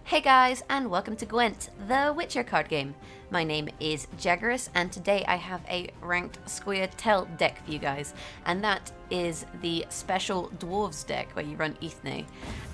Hey guys, and welcome to Gwent, the Witcher card game. My name is Jaggerous, and today I have a ranked Scoia'tael deck for you guys, and that is the special Dwarves deck where you run Igni.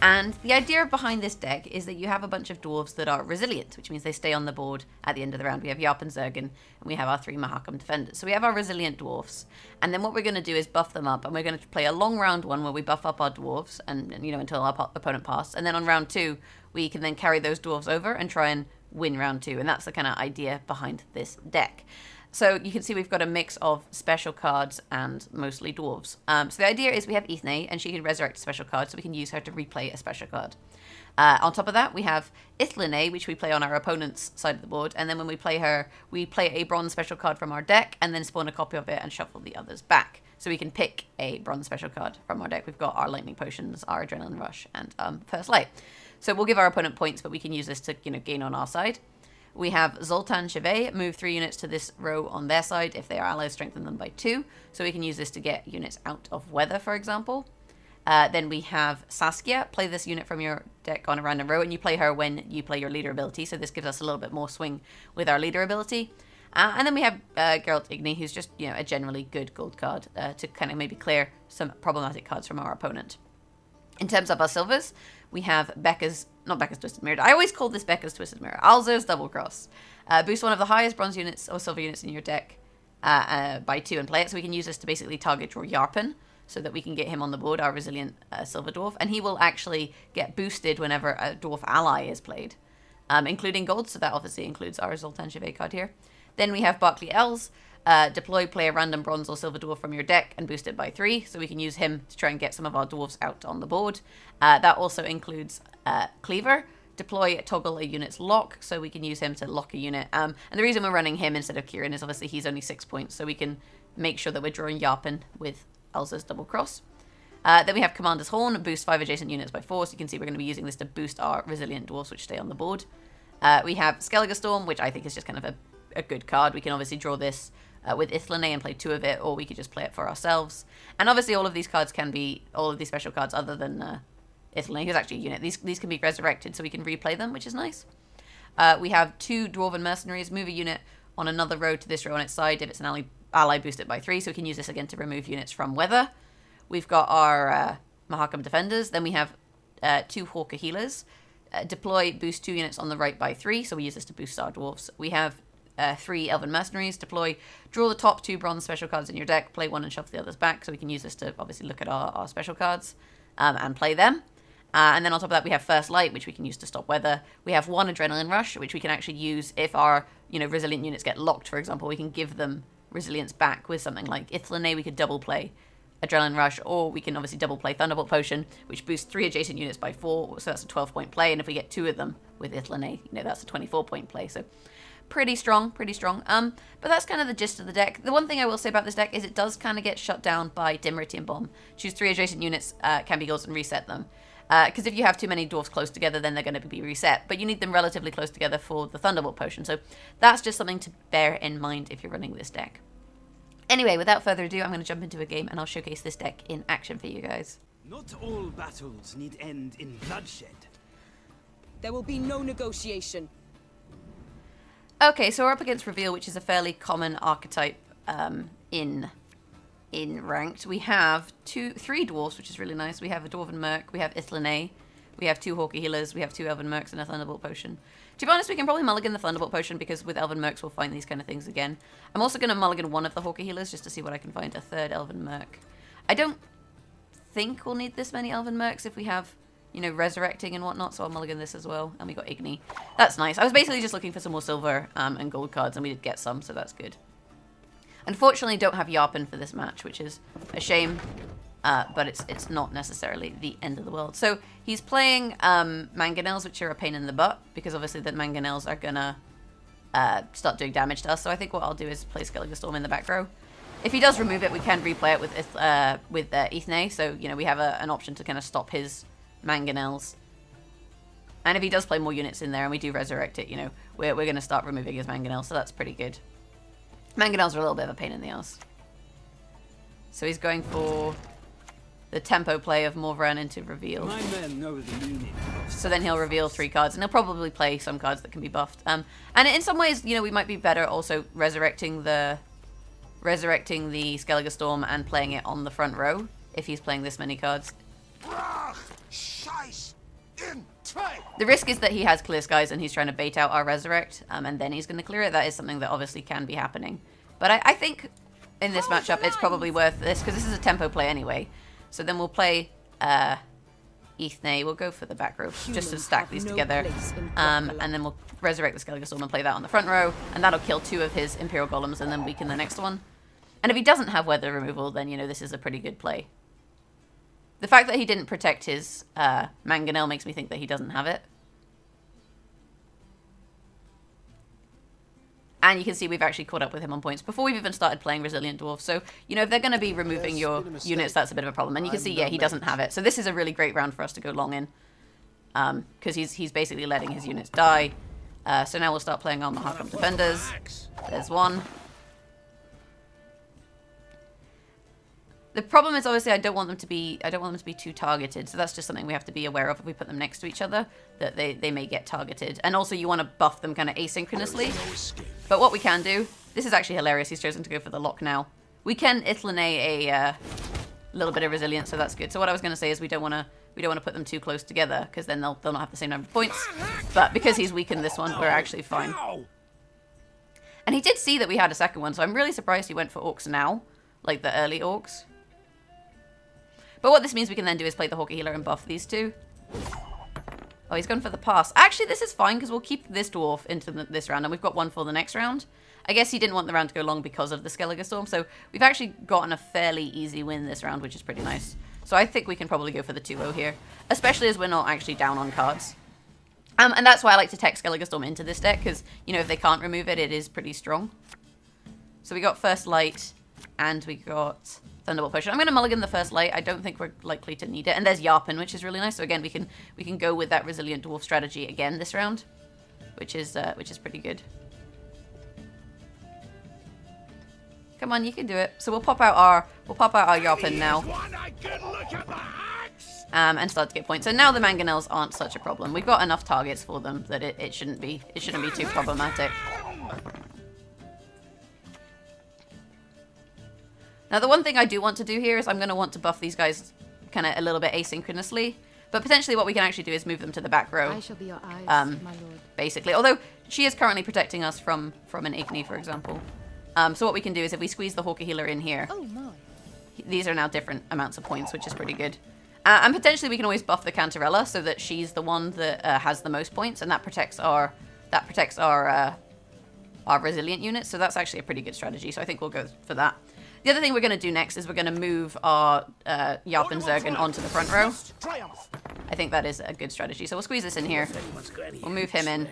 And the idea behind this deck is that you have a bunch of Dwarves that are resilient, which means they stay on the board at the end of the round. We have Yarp and Zergen, and we have our 3 Mahakam defenders. So we have our resilient Dwarves, and then what we're going to do is buff them up, and we're going to play a long round one where we buff up our Dwarves, and until our opponent passes, and then on round 2, we can then carry those Dwarves over and try and win round 2, and that's the kind of idea behind this deck. So you can see we've got a mix of special cards and mostly Dwarves. So the idea is we have Igni, and she can resurrect a special card, so we can use her to replay a special card. On top of that, we have Igni, which we play on our opponent's side of the board, and then when we play her, we play a bronze special card from our deck, and then spawn a copy of it and shuffle the others back. So we can pick a bronze special card from our deck. We've got our lightning potions, our adrenaline rush, and first light. So we'll give our opponent points, but we can use this to gain on our side. We have Scoia'tael, move 3 units to this row on their side. If they are allies, strengthen them by 2. So we can use this to get units out of weather, for example. Then we have Saskia, play this unit from your deck on a random row, and you play her when you play your leader ability. So this gives us a little bit more swing with our leader ability. And then we have Geralt Igni, who's just a generally good gold card to kind of maybe clear some problematic cards from our opponent. In terms of our silvers, we have not Becca's Twisted Mirror. I always call this Becca's Twisted Mirror. Alzur's Double Cross. Boost one of the highest bronze units or silver units in your deck by 2 and play it. So we can use this to basically target draw Yarpen so that we can get him on the board, our resilient silver dwarf. And he will actually get boosted whenever a dwarf ally is played, including gold. So that obviously includes our Scoia'tael card here. Then we have Barclay Els. Deploy, play a random bronze or silver dwarf from your deck and boost it by 3, so we can use him to try and get some of our dwarves out on the board. That also includes Cleaver. Deploy, toggle a unit's lock, so we can use him to lock a unit. And the reason we're running him instead of Kieran is obviously he's only 6 points, so we can make sure that we're drawing Yarpen with Elsa's Double Cross. Then we have Commander's Horn, boost 5 adjacent units by 4, so you can see we're going to be using this to boost our resilient dwarves, which stay on the board. We have Skellige Storm, which I think is just kind of a good card. We can obviously draw this with Igni and play 2 of it, or we could just play it for ourselves. And obviously all of these cards can be, all of these special cards other than Igni, who's actually a unit, these can be resurrected so we can replay them, which is nice. We have 2 Dwarven Mercenaries, move a unit on another row to this row on its side. If it's an ally, boost it by 3, so we can use this again to remove units from weather. We've got our Mahakam Defenders, then we have 2 Hawker Healers. Deploy, boost 2 units on the right by 3, so we use this to boost our dwarves. We have 3 Elven Mercenaries. Deploy, draw the top 2 bronze special cards in your deck, play 1 and shuffle the others back, so we can use this to obviously look at our special cards and play them. And then on top of that we have First Light, which we can use to stop weather. We have 1 Adrenaline Rush, which we can actually use if our resilient units get locked, for example. We can give them resilience back with something like Igni. We could double play Adrenaline Rush, or we can obviously double play Thunderbolt Potion, which boosts 3 adjacent units by 4, so that's a 12-point play, and if we get 2 of them with Igni, that's a 24-point play, so pretty strong. But that's kind of the gist of the deck. The one thing I will say about this deck is it does kind of get shut down by Dim Meridian Bomb. Choose 3 adjacent units, can be goals, and reset them. Because if you have too many dwarves close together, then they're going to be reset. But you need them relatively close together for the Thunderbolt Potion. So that's just something to bear in mind if you're running this deck. Anyway, without further ado, I'm going to jump into a game and I'll showcase this deck in action for you guys. Not all battles need end in bloodshed. There will be no negotiation. Okay, so we're up against Reveal, which is a fairly common archetype in ranked. We have 3 dwarves, which is really nice. We have a Dwarven Merc, we have Igni, we have 2 Hawker Healers, we have 2 Elven Mercs, and a Thunderbolt Potion. To be honest, we can probably mulligan the Thunderbolt Potion because with Elven Mercs we'll find these kind of things again. I'm also going to mulligan 1 of the Hawker Healers just to see what I can find, a 3rd Elven Merc. I don't think we'll need this many Elven Mercs if we have resurrecting and whatnot, so I'll mulligan this as well. And we got Igni. That's nice. I was basically just looking for some more silver and gold cards, and we did get some, so that's good. Unfortunately, don't have Yarpen for this match, which is a shame, but it's not necessarily the end of the world. So he's playing Mangonels, which are a pain in the butt, because obviously the Mangonels are gonna start doing damage to us. So I think what I'll do is play Skellige Storm in the back row. If he does remove it, we can replay it with Igni, so we have an option to kind of stop his Mangonels. And if he does play more units in there and we do resurrect it, we're going to start removing his Mangonels, so that's pretty good. Mangonels are a little bit of a pain in the ass. So he's going for the tempo play of Morvran into reveal. My men know the meaning of So then he'll reveal 3 cards, and he'll probably play some cards that can be buffed. And in some ways, you know, we might be better also resurrecting the Skellige Storm and playing it on the front row if he's playing this many cards. The risk is that he has Clear Skies and he's trying to bait out our Resurrect, and then he's going to clear it. That is something that obviously can be happening. But I think in this matchup it's probably worth this, because this is a tempo play anyway. So then we'll play Igni. We'll go for the back row just to stack these together. And then we'll resurrect the Skellige Storm and play that on the front row. And that'll kill 2 of his Imperial Golems and then weaken the next one. And if he doesn't have weather removal, then, you know, this is a pretty good play. The fact that he didn't protect his Mangonel makes me think that he doesn't have it. And you can see we've actually caught up with him on points before we've even started playing Resilient Dwarf. So, you know, if they're going to be removing your units, that's a bit of a problem. And you can see, yeah, he doesn't have it. So this is a really great round for us to go long in. Because he's basically letting his units die. So now we'll start playing on the Harkam Defenders. There's one. The problem is obviously I don't want them to be too targeted, so that's just something we have to be aware of if we put them next to each other, that they may get targeted. And also you want to buff them kind of asynchronously. But what we can do, this is actually hilarious, he's chosen to go for the lock now. We can Ithlinay a little bit of resilience, so that's good. So what I was going to say is we don't want to put them too close together, because then they'll not have the same number of points. But because he's weakened this one, we're actually fine. And he did see that we had a second one, so I'm really surprised he went for Orcs now, like the early Orcs. But what this means we can then do is play the Hawker Healer and buff these 2. Oh, he's gone for the pass. Actually, this is fine, because we'll keep this Dwarf into this round, and we've got one for the next round. I guess he didn't want the round to go long because of the Skellige Storm, so we've actually gotten a fairly easy win this round, which is pretty nice. So I think we can probably go for the 2-0 here, especially as we're not actually down on cards. And that's why I like to tech Skellige Storm into this deck, because, you know, if they can't remove it, it is pretty strong. So we got First Light, and we got Thunderbolt Potion. I'm going to mulligan the First Light. I don't think we're likely to need it. And there's Yarpen, which is really nice. So again, we can go with that Resilient Dwarf strategy again this round, which is pretty good. Come on, you can do it. So we'll pop out our Yarpen now, and start to get points. And now the Mangonels aren't such a problem. We've got enough targets for them that it shouldn't be too problematic. Now, the one thing I do want to do here is I'm going to want to buff these guys kind of a little bit asynchronously. But potentially what we can actually do is move them to the back row. I shall be your eyes, my lord. Basically. Although, she is currently protecting us from an Igni, for example. So what we can do is if we squeeze the Hawker Healer in here, Oh my. these are now different amounts of points, which is pretty good. And potentially we can always buff the Cantarella so that she's the one that has the most points, and that protects our resilient units. So that's actually a pretty good strategy. So I think we'll go for that. The other thing we're going to do next is we're going to move our Yarpen Zergen onto the front row. I think that is a good strategy. So we'll squeeze this in here. We'll move him in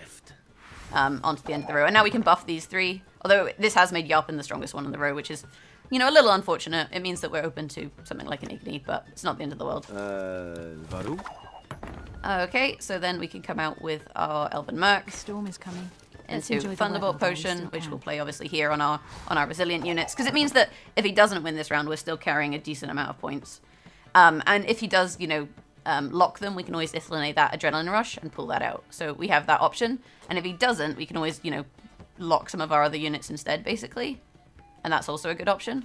onto the end of the row. And now we can buff these 3. Although this has made Yarpen the strongest one in the row, which is, you know, a little unfortunate. It means that we're open to something like an Igni, but it's not the end of the world. Okay, so then we can come out with our Elven Merc. The storm is coming. Into Thunderbolt Potion, which we'll play obviously here on our resilient units, because it means that if he doesn't win this round, we're still carrying a decent amount of points. And if he does, you know, lock them, we can always Ithlinay that Adrenaline Rush and pull that out. So we have that option. And if he doesn't, we can always, you know, lock some of our other units instead, basically. And that's also a good option.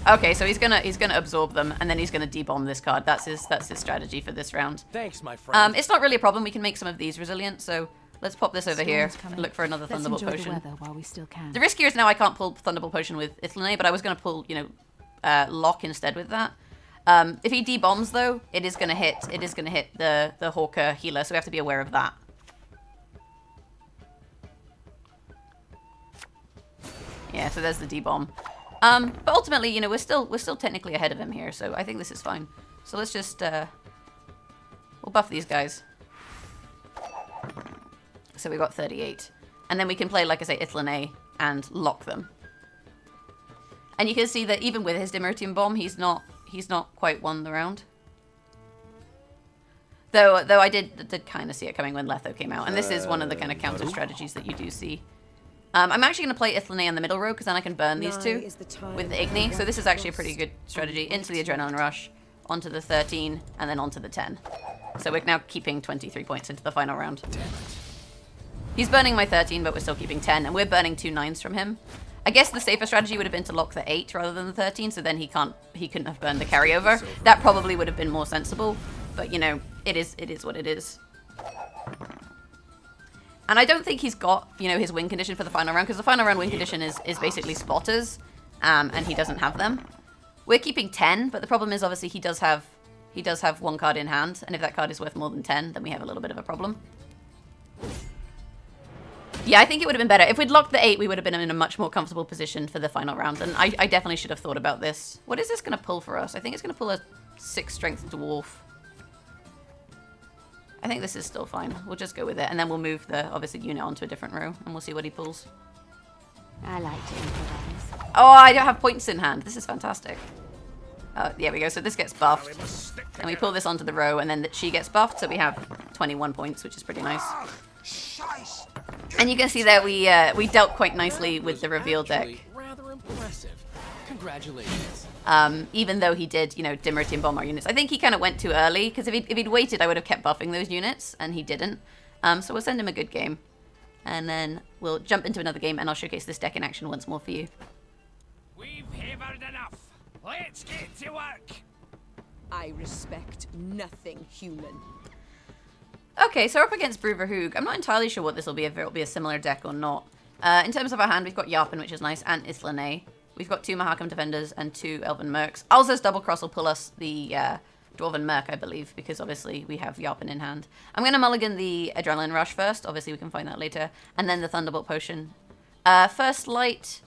Okay, so he's gonna absorb them, and then he's gonna debomb this card. That's his strategy for this round. Thanks, my friend. It's not really a problem. We can make some of these resilient. So let's pop this over here. Look for another Thunderbolt Potion. The weather while we still can. The risk here is now I can't pull Thunderbolt Potion with Ithlinay, but I was gonna pull, you know, Lock instead with that. If he debombs though, it is gonna hit the Hawker Healer. So we have to be aware of that. Yeah, so there's the debomb. But ultimately, you know, we're still technically ahead of him here, so I think this is fine. So let's just we'll buff these guys. So we got 38, and then we can play, like I say, Ithlinay and lock them. And you can see that even with his Dimeritium Bomb, he's not quite won the round. Though I did kind of see it coming when Letho came out, and this is one of the kind of counter strategies that you do see. I'm actually going to play Igni on the middle row because then I can burn these two with the Igni. So this is actually a pretty good strategy. Into the Adrenaline Rush, onto the 13, and then onto the 10. So we're now keeping 23 points into the final round. He's burning my 13, but we're still keeping 10, and we're burning 2 9s from him. I guess the safer strategy would have been to lock the 8 rather than the 13, so then he couldn't have burned the carryover. That probably would have been more sensible, but you know, it is what it is. And I don't think he's got, you know, his win condition for the final round, because the final round win condition is basically spotters, and he doesn't have them. We're keeping 10, but the problem is obviously he does have 1 card in hand, and if that card is worth more than 10, then we have a little bit of a problem. Yeah, I think it would have been better. If we'd locked the 8, we would have been in a much more comfortable position for the final round, and I definitely should have thought about this. What is this going to pull for us? I think it's going to pull a 6 strength dwarf. I think this is still fine. We'll just go with it, and then we'll move the, obviously, unit onto a different row, and we'll see what he pulls. I like to improvise. Oh, I don't have points in hand. This is fantastic. Oh, there we go. So this gets buffed. And we pull this onto the row, and then she gets buffed, so we have 21 points, which is pretty nice. And you can see that we dealt quite nicely with the reveal deck. Rather impressive. Congratulations. Even though he did, you know, Dimmerty and bomb our units. I think he kind of went too early, because if he'd waited, I would have kept buffing those units, and he didn't. So we'll send him a good game. And then we'll jump into another game, and I'll showcase this deck in action once more for you. We've hammered enough. Let's get to work. I respect nothing human. Okay, so we're up against Bruverhoog. I'm not entirely sure what this will be, if it will be a similar deck or not. In terms of our hand, we've got Yarpen, which is nice, and Islane. We've got 2 Mahakam Defenders and 2 Elven Mercs. Alza's Double Cross will pull us the Dwarven Merc, I believe, because obviously we have Yarpen in hand. I'm going to mulligan the Adrenaline Rush first. Obviously, we can find that later. And then the Thunderbolt Potion. First Light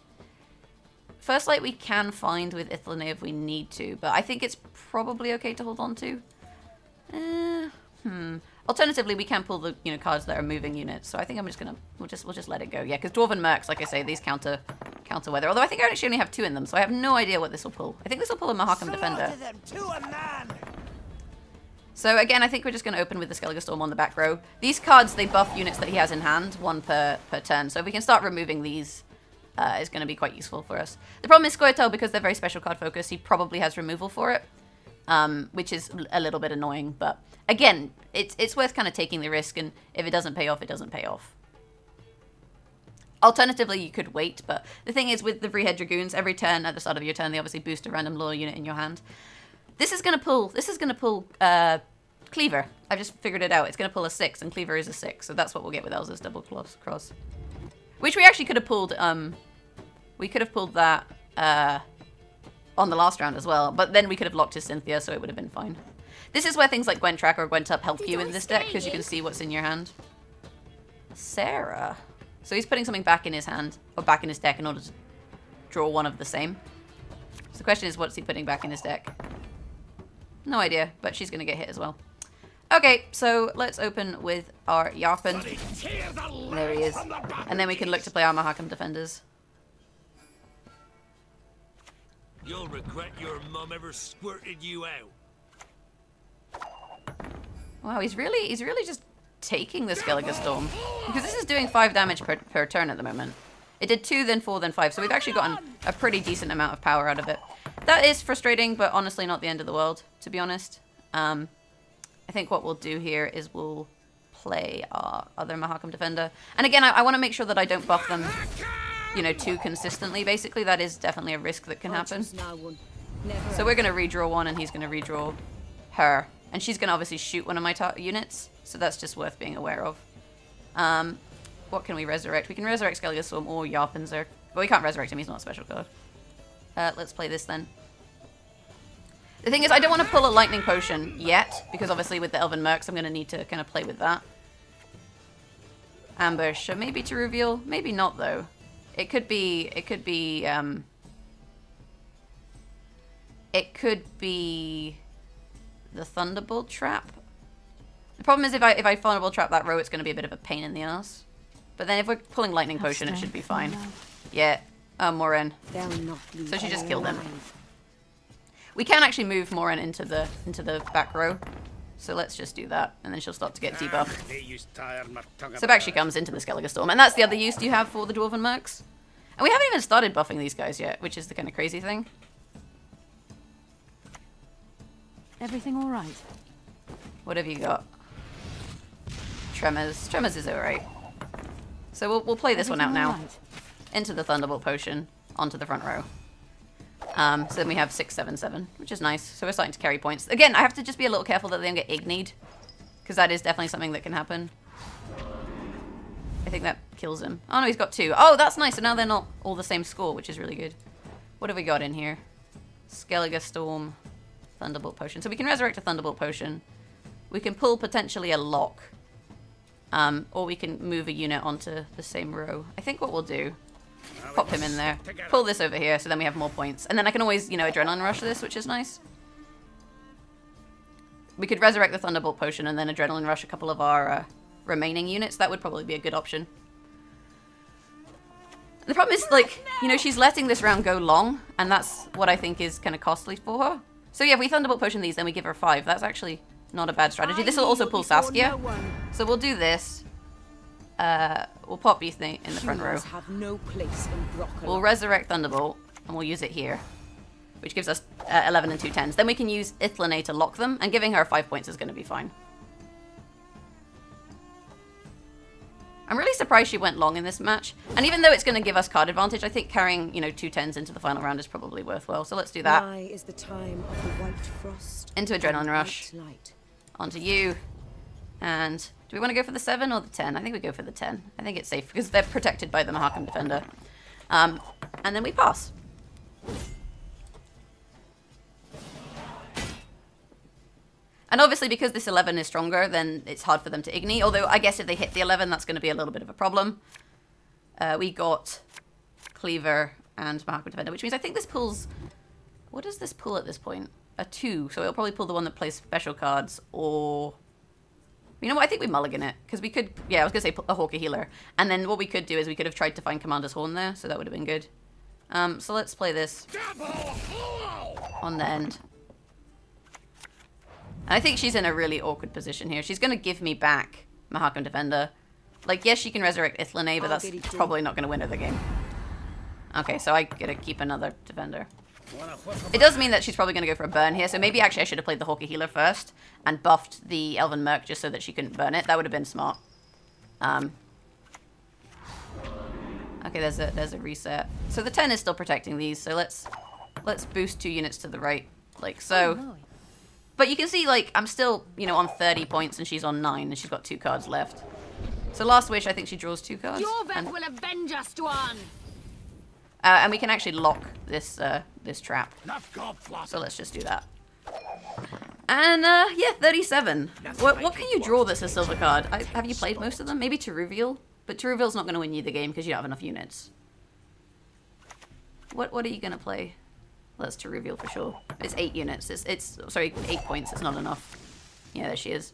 we can find with Islane if we need to, but I think it's probably okay to hold on to. Alternatively, we can pull the cards that are moving units. So I think I'm just gonna we'll just let it go. Yeah, because Dwarven Mercs, like I say, these counter weather. Although I think I actually only have 2 in them, so I have no idea what this will pull. I think this will pull a Mahakam Defender. So again, I think we're just going to open with the Skellige Storm on the back row. These cards, they buff units that he has in hand, 1 per turn. So if we can start removing these, it's going to be quite useful for us. The problem is Scoia'tael, because they're very special card focused, he probably has removal for it, which is a little bit annoying. But again, it's worth kind of taking the risk, and if it doesn't pay off, it doesn't pay off. Alternatively, you could wait, but the thing is, with the Vreehead Dragoons, every turn at the start of your turn, they obviously boost a random loyal unit in your hand. This is going to pull Cleaver. I've just figured it out. It's going to pull a 6, and Cleaver is a 6, so that's what we'll get with Elza's Double Cross. Which we actually could have pulled, we could have pulled that on the last round as well, but then we could have locked his Cynthia, so it would have been fine. This is where things like Gwent Track or Gwent Up help you in this deck, because you can see what's in your hand. Sarah. So he's putting something back in his hand, or back in his deck, in order to draw one of the same. So the question is, what's he putting back in his deck? No idea, but she's going to get hit as well. Okay, so let's open with our Yarpen. There he is. And then we can look to play our Mahakam Defenders. You'll regret your mum ever squirted you out. Wow, he's really just taking the Skellige Storm. Because this is doing 5 damage per turn at the moment. It did 2, then 4, then 5, so we've actually gotten a pretty decent amount of power out of it. That is frustrating, but honestly not the end of the world, to be honest. I think what we'll do here is we'll play our other Mahakam Defender. And again, I want to make sure that I don't buff them, too consistently, basically. That is definitely a risk that can happen. So we're going to redraw one, and he's going to redraw her. And she's going to obviously shoot one of my units, so that's just worth being aware of. What can we resurrect? We can resurrect Skellige Storm or Yarpen's. Well, we can't resurrect him, he's not a special card. Let's play this then. The thing is, I don't want to pull a Lightning Potion yet, because obviously with the Elven Mercs, I'm going to need to kind of play with that. Ambush, so maybe to reveal, maybe not though. It could be the Thunderbolt Trap. The problem is if I Thunderbolt Trap that row, it's going to be a bit of a pain in the ass. But then if we're pulling Lightning Potion, it should be fine. Yeah. Morin. So she just killed him. We can actually move Morin into the back row. So let's just do that, and then she'll start to get debuffed. They used to tire my tongue So back she comes into the Skellige Storm, and that's the other use you have for the Dwarven Mercs. And we haven't even started buffing these guys yet, which is the kind of crazy thing. Everything all right? What have you got? Tremors. Tremors is alright. So we'll play this one out now. Right. Into the Thunderbolt Potion, onto the front row. So then we have 6, 7, 7, which is nice. So we're starting to carry points. Again, I have to just be a little careful that they don't get Igni'd, because that is definitely something that can happen. I think that kills him. Oh no, he's got 2. Oh, that's nice. So now they're not all the same score, which is really good. What have we got in here? Skellige Storm, Thunderbolt Potion. So we can resurrect a Thunderbolt Potion. We can pull potentially a lock. Or we can move a unit onto the same row. I think what we'll do, pop him in there, pull this over here, so then we have more points. And then I can always, you know, Adrenaline Rush this, which is nice. We could resurrect the Thunderbolt Potion and then Adrenaline Rush a couple of our remaining units. That would probably be a good option. The problem is, like, you know, she's letting this round go long, and that's what I think is kind of costly for her. So yeah, if we Thunderbolt Potion these, then we give her 5. That's actually not a bad strategy. This will also pull Saskia. So we'll do this. We'll pop Igni in the front row. Have no place in We'll resurrect Thunderbolt, and we'll use it here, which gives us 11 and 2 10s. Then we can use Ithlane to lock them, and giving her 5 points is going to be fine. I'm really surprised she went long in this match. And even though it's going to give us card advantage, I think carrying, you know, 2 10s into the final round is probably worthwhile. So let's do that. Nigh is the time of the white frost. Into Adrenaline Rush. Light. Onto you. And do we want to go for the 7 or the 10? I think we go for the 10. I think it's safe because they're protected by the Mahakam Defender. And then we pass. And obviously, because this 11 is stronger, then it's hard for them to Igni. Although, I guess if they hit the 11, that's going to be a little bit of a problem. We got Cleaver and Mahakam Defender, which means I think this pulls... What does this pull at this point? A 2. So it'll probably pull the one that plays special cards, or... You know what? I think we mulligan it. Because we could... Yeah, I was going to say a Hawker Healer. And then what we could do is we could have tried to find Commander's Horn there, so that would have been good. So let's play this on the end. I think she's in a really awkward position here. She's going to give me back Mahakam Defender. Like, yes, she can resurrect Ithlane, but that's probably not going to win her the game. Okay, so I get to keep another Defender. It does mean that she's probably going to go for a burn here, so maybe actually I should have played the Hawker Healer first and buffed the Elven Merc just so that she couldn't burn it. That would have been smart. Okay, there's a reset. So the 10 is still protecting these, so let's boost 2 units to the right, like so. But you can see, like, I'm still, you know, on 30 points and she's on 9 and she's got 2 cards left. So Last Wish, I think she draws 2 cards. Jorvik will avenge us, Dwan! And we can actually lock this this trap. So let's just do that. And, yeah, 37. What can you draw that's a silver card? Have you played most of them? Maybe Teruviel? But Teruviel's not going to win you the game because you don't have enough units. What are you going to play? Well, that's Teruviel for sure. It's 8 units. It's sorry, 8 points. It's not enough. Yeah, there she is.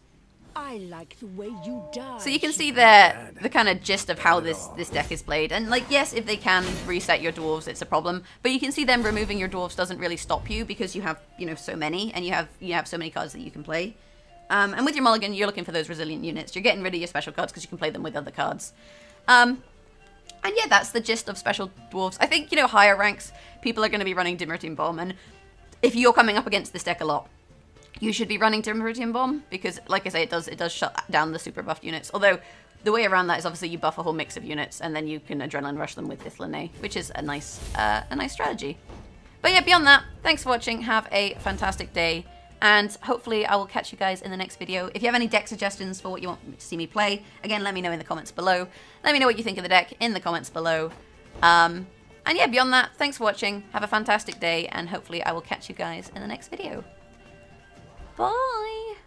I like the way you die. So you can see there the kind of gist of how this deck is played. And like, yes, if they can reset your dwarves, it's a problem. But you can see them removing your dwarves doesn't really stop you because you have, you know, so many, and you have so many cards that you can play. And with your mulligan, you're looking for those resilient units. You're getting rid of your special cards because you can play them with other cards. And yeah, that's the gist of special dwarves. I think, you know, higher ranks, people are going to be running Dimmertium Bomb, and if you're coming up against this deck a lot, you should be running Dimmertium Bomb, because, like I say, it does shut down the super buffed units. Although, the way around that is obviously you buff a whole mix of units, and then you can Adrenaline Rush them with Ithlane, which is a nice strategy. But yeah, beyond that, thanks for watching, have a fantastic day, and hopefully I will catch you guys in the next video. If you have any deck suggestions for what you want to see me play, again, let me know in the comments below. Let me know what you think of the deck in the comments below. And yeah, beyond that, thanks for watching, have a fantastic day, and hopefully I will catch you guys in the next video. Bye!